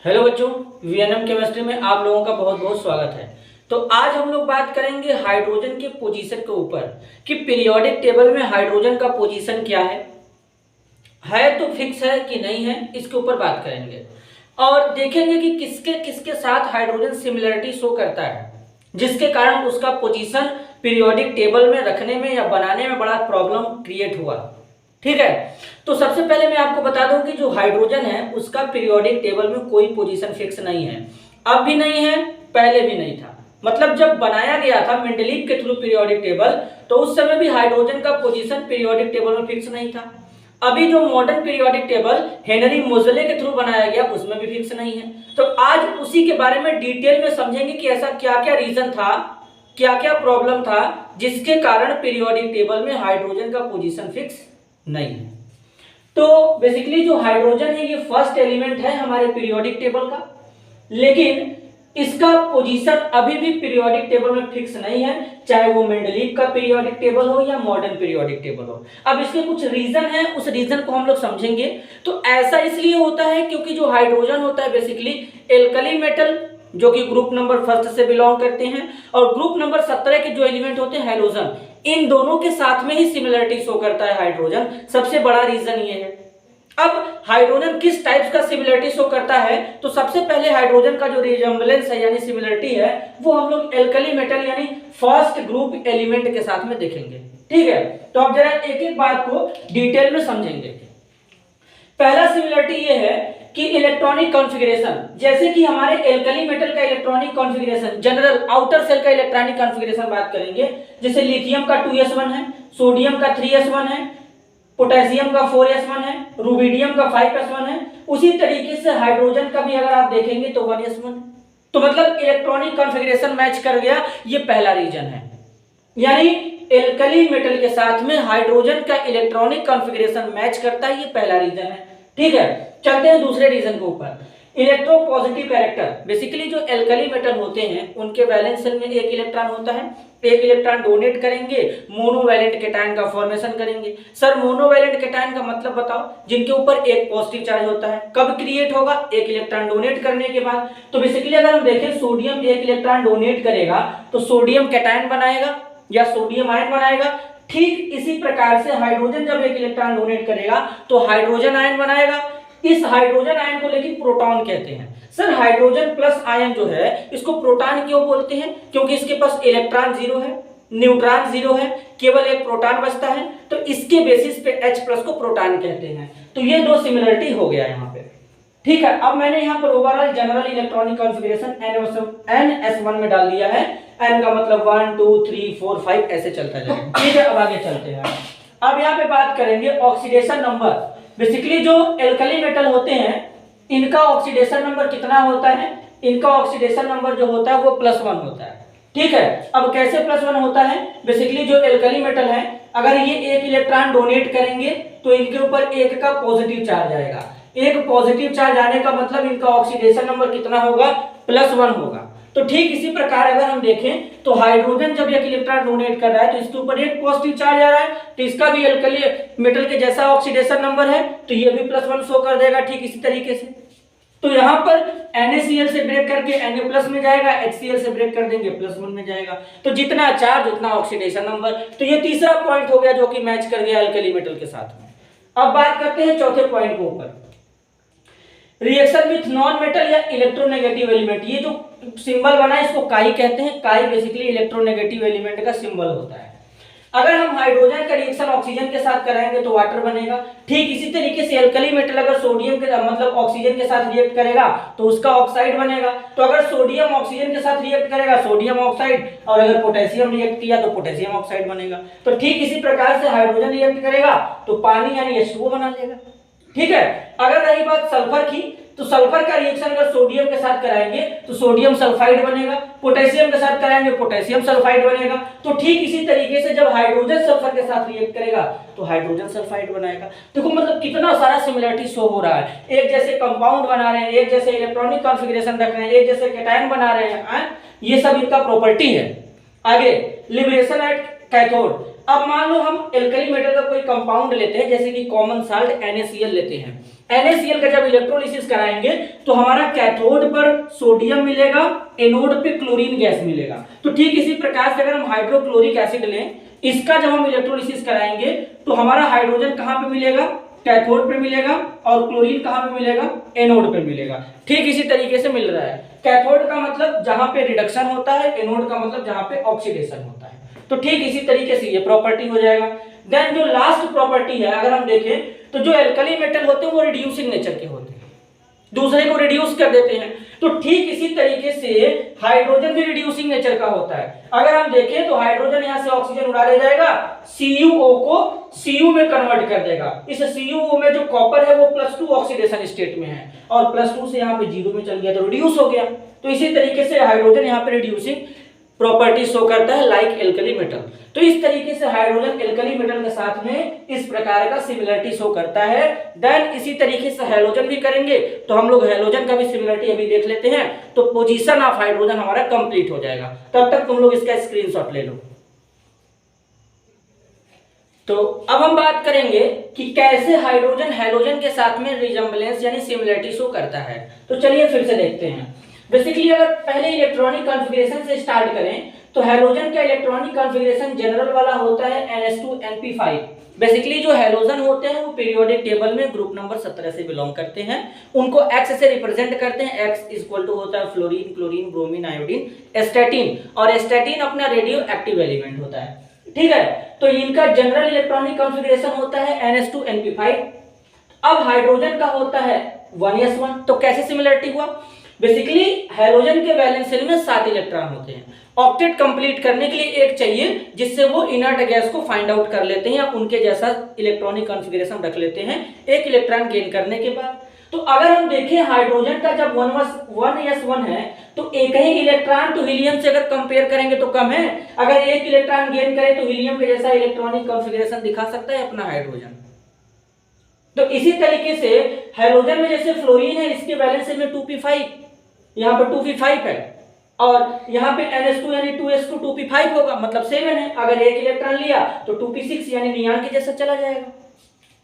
Hello बच्चों, VNM chemistry में आप लोगों का बहुत बहुत स्वागत है। तो आज हम लोग बात करेंगे हाइड्रोजन के पोजीशन के ऊपर कि पीरियोडिक टेबल में हाइड्रोजन का पोजीशन क्या है तो फिक्स है कि नहीं है, इसके ऊपर बात करेंगे और देखेंगे कि किसके किसके साथ हाइड्रोजन सिमिलरिटी शो करता है, जिसके कारण उसका पोजीशन पीरियोडिक टेबल में रखने में या बनाने में बड़ा प्रॉब्लम क्रिएट हुआ। ठीक है, तो सबसे पहले मैं आपको बता दूं कि जो हाइड्रोजन है उसका पीरियोडिक टेबल में कोई पोजीशन फिक्स नहीं है, अब भी नहीं है, पहले भी नहीं था। मतलब जब बनाया गया था मेंडलीव के थ्रू पीरियोडिक टेबल, तो उस समय भी हाइड्रोजन का पोजीशन पीरियोडिक टेबल में फिक्स नहीं था। अभी जो मॉडर्न पीरियोडिक टेबल हेनरी मोजले के थ्रू बनाया गया उसमें भी फिक्स नहीं है। तो आज उसी के बारे में डिटेल में समझेंगे कि ऐसा क्या क्या रीजन था, क्या क्या प्रॉब्लम था जिसके कारण पीरियोडिक टेबल में हाइड्रोजन का पोजीशन फिक्स नहीं है। तो बेसिकली जो हाइड्रोजन है ये फर्स्ट एलिमेंट है हमारे पीरियोडिक टेबल का, लेकिन इसका पोजीशन अभी भी पीरियोडिक टेबल में फिक्स नहीं है, चाहे वो मेंडलीव का पीरियोडिक टेबल हो या मॉडर्न पीरियोडिक टेबल हो। अब इसके कुछ रीजन है, उस रीजन को हम लोग समझेंगे। तो ऐसा इसलिए होता है क्योंकि जो हाइड्रोजन होता है बेसिकली एल्कली मेटल, जो कि ग्रुप नंबर फर्स्ट से बिलोंग करते हैं, और ग्रुप नंबर 17 के जो एलिमेंट होते हैं हैलोजन, इन दोनों के साथ में ही सिमिलरिटी शो करता है हाइड्रोजन। सबसे बड़ा रीजन ये है। अब हाइड्रोजन किस टाइप्स का सिमिलरिटी शो करता है, तो सबसे पहले हाइड्रोजन का जो रिजेम्बलेंस है यानी सिमिलरिटी है वो हम लोग एल्कली मेटल यानी फर्स्ट ग्रुप एलिमेंट के साथ में देखेंगे। ठीक है, तो अब जरा एक एक बात को डिटेल में समझेंगे। पहला सिमिलरिटी ये है कि इलेक्ट्रॉनिक कॉन्फ़िगरेशन, जैसे कि हमारे एल्कली मेटल का electronic configuration, general outer shell का इलेक्ट्रॉनिक कॉन्फ़िगरेशन बात करेंगे, जैसे लिथियम का 2s1 है, सोडियम का 3s1 है, पोटेशियम का 4s1 है, रुबिडियम का 5s1 है। उसी तरीके से हाइड्रोजन का भी अगर आप देखेंगे तो 1s1 है। तो मतलब इलेक्ट्रॉनिक कॉन्फ़िगरेशन मैच कर गया, ये पहला रीजन है। यानी एल्कली मेटल के साथ में हाइड्रोजन का इलेक्ट्रॉनिक कॉन्फ़िगरेशन मैच करता है, ये पहला रीजन है। ठीक है, चलते हैं दूसरे रीजन के ऊपर। इलेक्ट्रोपॉजिटिव कैरेक्टर, बेसिकली जो एल्कली मेटल होते हैं उनके वैलेंस शेल में एक इलेक्ट्रॉन होता है, एक इलेक्ट्रॉन डोनेट करेंगे, मोनोवैलेंट कैटायन का फॉर्मेशन करेंगे। सर मोनोवैलेंट कैटायन का मतलब बताओ, जिनके ऊपर एक पॉजिटिव चार्ज होता है, कब क्रिएट होगा? एक इलेक्ट्रॉन डोनेट करने के बाद। तो बेसिकली अगर हम देखें सोडियम एक इलेक्ट्रॉन डोनेट करेगा तो सोडियम कैटायन बनाएगा या सोडियम आयन बनाएगा। ठीक इसी प्रकार से हाइड्रोजन जब एक इलेक्ट्रॉन डोनेट करेगा तो हाइड्रोजन आयन बनाएगा। इस हाइड्रोजन आयन को लेकिन प्रोटॉन कहते हैं। सर हाइड्रोजन प्लस आयन जो है इसको प्रोटॉन क्यों बोलते हैं? क्योंकि इसके पास इलेक्ट्रॉन जीरो है, न्यूट्रॉन जीरो है, केवल एक प्रोटॉन बचता है, तो इसके बेसिस पे H प्लस को प्रोटॉन कहते हैं। तो ये दो सिमिलरिटी हो गया यहाँ पे। ठीक है, अब मैंने यहाँ पर overall general electronic configuration NS1 में डाल दिया है। N का मतलब 1 2 3 4 5 ऐसे चलता जाएगा। ठीक है, अब आगे चलते हैं। अब यहाँ पे बात करेंगे ऑक्सीडेशन नंबर। बेसिकली जो एल्कली मेटल होते हैं इनका ऑक्सीडेशन नंबर कितना होता है? इनका ऑक्सीडेशन नंबर जो होता है वो +1 होता है। ठीक है, अब कैसे +1 होता है? बेसिकली जो एल्कली मेटल है अगर ये एक इलेक्ट्रॉन डोनेट करेंगे तो इनके ऊपर एक का पॉजिटिव चार्ज आएगा। एक पॉजिटिव चार्ज आने का मतलब इनका ऑक्सीडेशन नंबर कितना होगा? +1 होगा। तो ठीक इसी प्रकार अगर हम देखें तो हाइड्रोजन जब एक इलेक्ट्रॉन डोनेट कर रहा है तो इसके ऊपर एक पॉजिटिव चार्ज आ रहा है, तो इसका भी एल्कली मेटल के जैसा ऑक्सीडेशन नंबर है, तो ये भी +1 शो कर देगा। ठीक इसी तरीके से तो यहाँ पर NaCl से ब्रेक करके Na+ में जाएगा, HCl से ब्रेक कर देंगे +1 में जाएगा। तो जितना चार्ज उतना ऑक्सीडेशन नंबर। तो ये तीसरा पॉइंट हो गया जो कि मैच कर गया एल्कली मेटल के साथ में। अब बात करते हैं चौथे पॉइंट के ऊपर, रिएक्शन विथ नॉन मेटल या इलेक्ट्रोनेगेटिव एलिमेंट। ये जो सिंबल बना है इसको काई कहते हैं। काई बेसिकली इलेक्ट्रोनेगेटिव एलिमेंट का सिंबल होता है। अगर हम हाइड्रोजन का रिएक्शन ऑक्सीजन के साथ कराएंगे तो वाटर बनेगा। ठीक इसी तरीके से एल्कली मेटल अगर सोडियम के मतलब ऑक्सीजन के साथ रिएक्ट करेगा तो उसका ऑक्साइड बनेगा। तो अगर सोडियम ऑक्सीजन के साथ रिएक्ट करेगा सोडियम ऑक्साइड, और अगर पोटेशियम रिएक्ट किया तो पोटेशियम ऑक्साइड बनेगा। तो ठीक इसी प्रकार से हाइड्रोजन रिएक्ट करेगा तो पानी यानी H2O बना लेगा। ठीक है, अगर रही बात सल्फर की, तो सल्फर का रिएक्शन अगर सोडियम के साथ कराएंगे तो सोडियम सल्फाइड बनेगा, पोटेशियम के साथ कराएंगे पोटेशियम सल्फाइड बनेगा। तो ठीक इसी तरीके से जब हाइड्रोजन सल्फर के साथ रिएक्ट करेगा तो हाइड्रोजन सल्फाइड बनाएगा। देखो मतलब कितना सारा सिमिलरिटी शो हो रहा है। एक जैसे कंपाउंड बना रहे हैं, एक जैसे इलेक्ट्रॉनिक कॉन्फ़िगरेशन रख रहे हैं, एक जैसे कैटायन बना रहे हैं, ये सब इनका प्रॉपर्टी है। आगे लिबरेशन एट कैथोड। अब मान लो हम एल्कली मेटल का कोई कंपाउंड लेते हैं, जैसे कि कॉमन साल्ट NaCl लेते हैं। NaCl का जब इलेक्ट्रोलिसिस कराएंगे तो हमारा कैथोड पर सोडियम मिलेगा, एनोड पे क्लोरीन गैस मिलेगा। तो ठीक इसी प्रकार से अगर हम हाइड्रोक्लोरिक एसिड लें, इसका जब हम इलेक्ट्रोलिसिस कराएंगे तो हमारा हाइड्रोजन कहां पे मिलेगा, कैथोड पे मिलेगा, और क्लोरीन कहां पे मिलेगा, एनोड पे मिलेगा। ठीक इसी तरीके से मिल रहा है। कैथोड का मतलब जहां पे रिडक्शन होता है, एनोड का मतलब जहां पे ऑक्सीडेशन होता है। तो ठीक इसी तरीके से ये प्रॉपर्टी हो जाएगा। देन जो लास्ट प्रॉपर्टी है, अगर हम देखें तो जो एल्कली मेटल होते हैं वो रिड्यूसिंग नेचर के होते हैं, दूसरे को रिड्यूस कर देते हैं। तो ठीक इसी तरीके से हाइड्रोजन भी रिड्यूसिंग नेचर का होता है। अगर हम देखें तो हाइड्रोजन यहां से ऑक्सीजन उड़ा ले जाएगा, CuO को Cu में कन्वर्ट कर देगा। इस CuO में जो कॉपर है वो +2 ऑक्सीडेशन स्टेट में है, और +2 से यहां पे 0 में चल गया तो रिड्यूस हो गया। तो इसी तरीके से हाइड्रोजन यहां पे रिड्यूसिंग प्रॉपर्टी शो करता है लाइक एल्कली मेटल। तो इस तरीके से हाइड्रोजन एल्कली मेटल के साथ में इस प्रकार का सिमिलरिटी शो करता है। देन इसी तरीके से हैलोजन भी करेंगे, तो हम लोग हैलोजन का भी सिमिलरिटी अभी देख लेते हैं। तो पोजीशन ऑफ हाइड्रोजन हमारा कंप्लीट हो जाएगा। तब तक तुम लोग इसका स्क्रीनशॉट ले लो। तो अब हम बात करेंगे कि कैसे हाइड्रोजन हैलोजन के साथ में रिजेम्बलेंस यानी सिमिलरिटी शो करता है। तो चलिए फिर से देखते हैं। बेसिकली अगर पहले इलेक्ट्रॉनिक कॉन्फ़िगरेशन से स्टार्ट करें तो हैलोजन का इलेक्ट्रॉनिक कॉन्फ़िगरेशन जनरल वाला होता है NH2NP5। बेसिकली जो हैलोजन होते हैं वो पीरियोडिक टेबल में ग्रुप नंबर 17 से बिलोंग करते हैं। उनको X से रिप्रेजेंट करते हैं। X इक्वल टू होता है फ्लोरीन, क्लोरीन, ब्रोमीन, आयोडीन, एस्टेटिन, और एस्टेटिन अपना रेडियो एक्टिव एलिमेंट होता है। ठीक है, तो इनका जनरल इलेक्ट्रॉनिक कॉन्फ़िगरेशन होता है NH2NP5। अब हाइड्रोजन का होता है 1s1। तो कैसे सिमिलरिटी हुआ? बेसिकली हैलोजन के वैलेंस शेल में 7 इलेक्ट्रॉन होते हैं। ऑक्टेट कंप्लीट करने के लिए एक चाहिए, जिससे वो इनर्ट गैस को फाइंड आउट कर लेते हैं या उनके जैसा इलेक्ट्रॉनिक कॉन्फ़िगरेशन रख लेते हैं एक इलेक्ट्रॉन गेन करने के बाद। तो अगर हम देखें हाइड्रोजन का जब 1s1 है तो एक ही इलेक्ट्रॉन तो हीलियम से अगर कंपेयर करेंगे तो कम है। अगर एक इलेक्ट्रॉन गेन करे तो हीलियम के जैसा इलेक्ट्रॉनिक कॉन्फ़िगरेशन दिखा सकता है अपना हाइड्रोजन। तो इसी तरीके से हैलोजन में जैसे फ्लोरीन है, इसके वैलेंस शेल में 2p5, यहाँ पर 2p5 है, और यहाँ पे NH2 यानी 2s2 2p5 होगा, मतलब 7 है। अगर एक इलेक्ट्रॉन लिया तो 2p6 यानी नियॉन के जैसा चला जाएगा।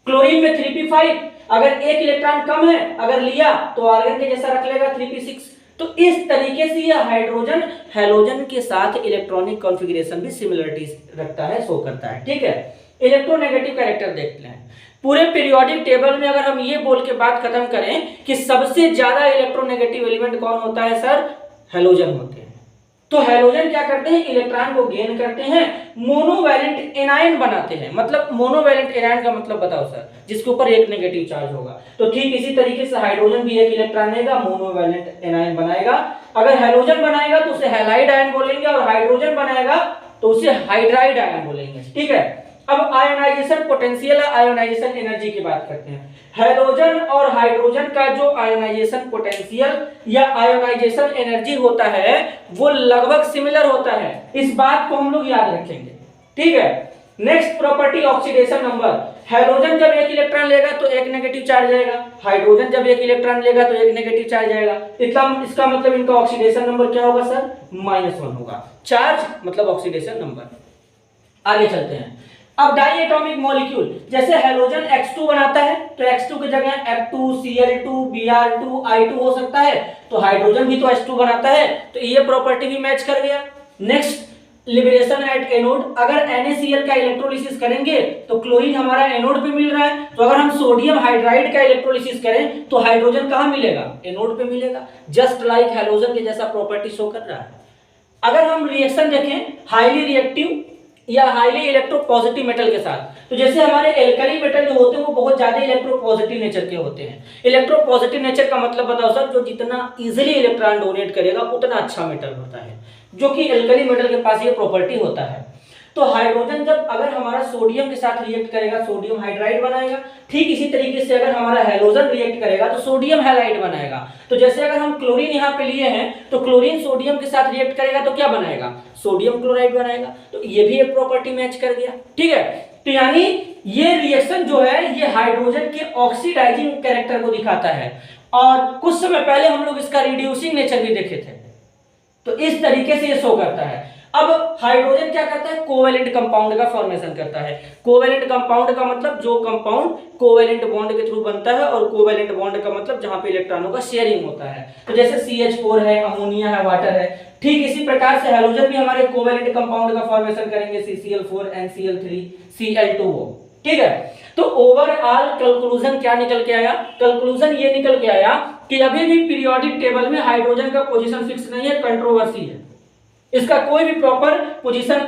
क्लोरीन में 3p5, अगर एक इलेक्ट्रॉन कम है अगर लिया तो आर्गन के जैसा रख लेगा 3p6। तो इस तरीके से यह हाइड्रोजन हैलोजन के साथ इलेक्ट्रॉनिक कॉन्फ़िगरेशन भी सिमिलरिटी रखता है, शो करता है। ठीक है, इलेक्ट्रोनेगेटिव कैरेक्टर देखते हैं। पूरे पीरियोडिक टेबल में अगर हम ये बोल के बात खत्म करें कि सबसे ज्यादा इलेक्ट्रोनेगेटिव एलिमेंट कौन होता है सर, हैलोजन होते हैं। तो हैलोजन क्या करते हैं, इलेक्ट्रॉन को गेन करते हैं, मोनोवैलेंट एनायन बनाते हैं। मतलब मोनोवैलेंट एनायन का मतलब बताओ सर, जिसके ऊपर एक नेगेटिव चार्ज होगा। तो ठीक इसी तरीके से हाइड्रोजन भी एक इलेक्ट्रॉन लेगा, मोनोवैलेंट एनायन बनाएगा। अगर हैलोजन बनाएगा तो उसे हैलाइड आयन बोलेंगे, और हाइड्रोजन बनाएगा तो उसे हाइड्राइड आयन बोलेंगे। ठीक है, अब आयोनाइजेशन पोटेंशियल, आयोनाइजेशन एनर्जी की बात करते हैं। हैलोजन और हाइड्रोजन का जो आयोनाइजेशन पोटेंशियल या आयोनाइजेशन एनर्जी होता है वो लगभग सिमिलर होता है। इस बात को हम लोग याद रखेंगे। ठीक है, next property oxidation number. Halogen जब एक इलेक्ट्रॉन लेगा तो एक नेगेटिव चार्ज आएगा, हाइड्रोजन जब एक इलेक्ट्रॉन लेगा तो एक नेगेटिव चार्ज आएगा। इसका मतलब इनका ऑक्सीडेशन नंबर क्या होगा सर, -1 होगा। चार्ज मतलब ऑक्सीडेशन नंबर। आगे चलते हैं। अब डाई एटॉमिक मॉलिक्यूल, जैसे हैलोजन X2 बनाता है तो X2 की जगह F2, Cl2, Br2, I2 हो सकता है। तो हाइड्रोजन भी तो H2 बनाता है, तो ये प्रॉपर्टी भी मैच कर गया। Next, liberation at anode. अगर NaCl का इलेक्ट्रोलिसिस करेंगे तो क्लोरीन हमारा एनोड पे मिल रहा है। तो अगर हम सोडियम हाइड्राइड का इलेक्ट्रोलिसिस करें तो हाइड्रोजन कहां मिलेगा, एनोड पे मिलेगा। जस्ट लाइक हैलोजन के जैसा प्रॉपर्टी शो कर रहा है। अगर हम रिएक्शन देखें हाईली रिएक्टिव या हाईली इलेक्ट्रोपॉजिटिव मेटल के साथ, तो जैसे हमारे एल्कली मेटल जो होते हैं वो बहुत ज्यादा इलेक्ट्रोपॉजिटिव नेचर के होते हैं। इलेक्ट्रोपॉजिटिव नेचर का मतलब बताओ सर, जो जितना इजीली इलेक्ट्रॉन डोनेट करेगा उतना अच्छा मेटल होता है, जो कि एल्कली मेटल के पास ये प्रॉपर्टी होता है। तो हाइड्रोजन जब अगर हमारा सोडियम के साथ रिएक्ट करेगा सोडियम हाइड्राइड बनाएगा। ठीक इसी तरीके से अगर हमारा हैलोजन रिएक्ट करेगा तो सोडियम हैलाइड बनाएगा। तो जैसे अगर हम क्लोरीन यहाँ पे लिए हैं तो क्लोरीन सोडियम के साथ रिएक्ट करेगा तो क्या बनाएगा, सोडियम क्लोराइड बनाएगा। तो ये भी एक प्रॉपर्टी मैच कर गया। ठीक है, तो यानी ये रिएक्शन जो है ये हाइड्रोजन के ऑक्सीडाइजिंग कैरेक्टर को दिखाता है। और कुछ समय पहले हम लोग इसका रिड्यूसिंग नेचर भी देखे थे। तो इस तरीके से ये शो करता है। अब हाइड्रोजन क्या करता है, कोवेलेंट कंपाउंड का फॉर्मेशन करता है। कोवेलेंट कंपाउंड का मतलब जो कंपाउंड कोवेलेंट बॉन्ड के थ्रू बनता है, और कोवेलेंट बॉन्ड का मतलब जहां पे इलेक्ट्रॉनों का शेयरिंग होता है। तो जैसे CH4 है, अमोनिया है, वाटर है, ठीक इसी प्रकार से हैलोजन भी हमारे कोवेलेंट कंपाउंड का फॉर्मेशन करेंगे, CCl4 NCl3 Cl2O। ठीक है, तो ओवरऑल कंक्लूजन क्या निकल के आया, कंक्लूजन ये निकल के आया कि अभी भी पीरियोडिक टेबल में हाइड्रोजन का पोजीशन फिक्स नहीं है, कंट्रोवर्सी है, इसका कोई भी प्रॉपर पोजीशन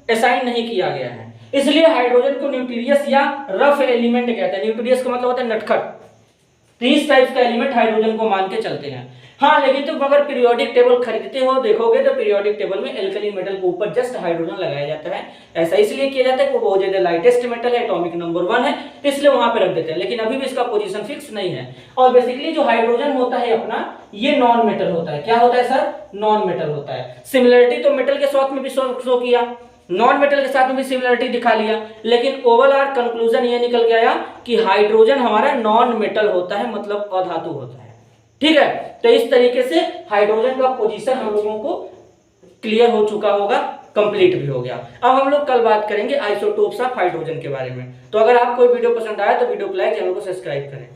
असाइन नहीं किया गया है। इसलिए हाइड्रोजन को न्यूक्लियस या रफ एलिमेंट कहते हैं। न्यूक्लियस का मतलब होता है नटखट। 30 टाइप्स का एलिमेंट हाइड्रोजन को मान के चलते हैं। हाँ, लेकिन तुम अगर पीरियोडिक टेबल खरीदते हो, देखोगे तो पीरियोडिक टेबल में एल्कली मेटल के ऊपर जस्ट हाइड्रोजन लगाया जाता है। ऐसा इसलिए किया जाता है कि वो बहुत ज्यादा लाइटेस्ट मेटल है, एटॉमिक नंबर 1 है, इसलिए वहां पे रख देते हैं। लेकिन अभी भी इसका पोजीशन फिक्स नहीं है। और बेसिकली जो हाइड्रोजन होता है अपना, ये नॉन मेटल होता है। क्या होता है सर, नॉन मेटल होता है। सिमिलरिटी तो मेटल के साथ में भी शो किया, नॉन मेटल के साथ में भी सिमिलरिटी दिखा लिया, लेकिन ओवरऑल कंक्लूजन ये निकल के आया कि हाइड्रोजन हमारा नॉन मेटल होता है, मतलब अधातु होता है। ठीक है, तो इस तरीके से हाइड्रोजन का पोजीशन हम लोगों को क्लियर हो चुका होगा, कंप्लीट भी हो गया। अब हम लोग कल बात करेंगे आइसोटोप्स ऑफ हाइड्रोजन के बारे में। तो अगर आपको वीडियो पसंद आया तो वीडियो को लाइक, चैनल को सब्सक्राइब करें।